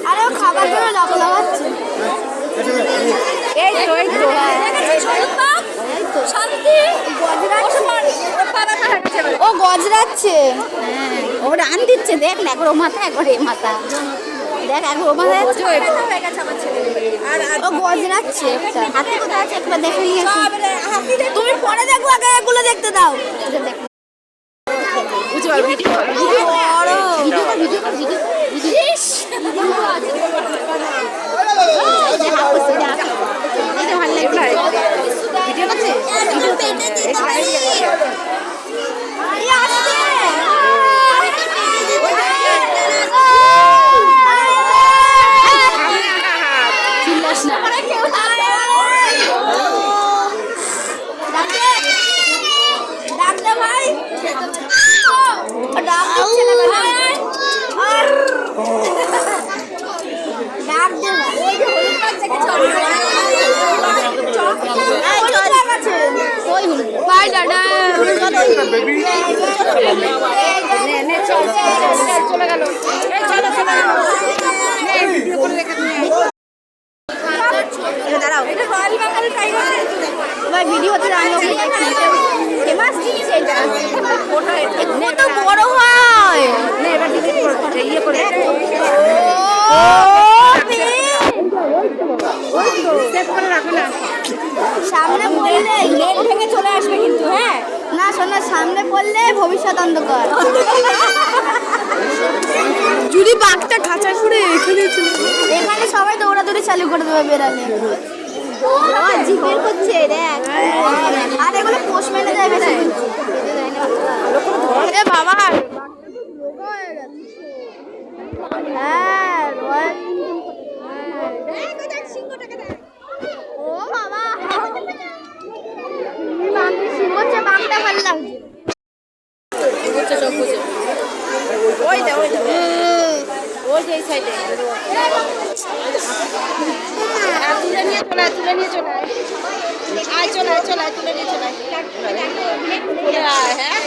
আরে ও খাবার জন্য লাফাচ্ছে। এই তো ও গজরাচ্ছে। হ্যাঁ, ও রান দিচ্ছে, দেখ না, একবার ও মাথা একবার এ মাথা, দেখ একবার ও মাথা ও গজরাচ্ছে একটা। হাতি কোথায় আছে একবার দেখে নিয়ে আসি। তুমি পরে দেখো, আগে এগুলো দেখতে দাও। ভিডিওতে ফেমাস জিনিস এটা, কত বড় হয়। ইয়ে করে সামনে পড়লে লেগ ভেঙে চলে আসবে কিন্তু। হ্যাঁ না শোনো, সামনে পড়লে ভবিষ্যৎ অন্ধকার। যদি বাঘটা খাঁচা করে এখানে সবাই দৌড়াদৌড়ি চালু করে দেবে বেরালে। জিপের করছে দেখ, আর এগুলো পোষ মেনে যায় বেশি। এ বাবা, হ্যাঁ ও বাবা, সিংহ হচ্ছে বাঘটা ভালো লাগছে। ওই দে ওই যে এই সাইডে তুলে নিয়ে চলে আয়, তুলে নিয়ে চলে আয়, চলে আয় তুলে নিয়ে চলে আয়। হ্যাঁ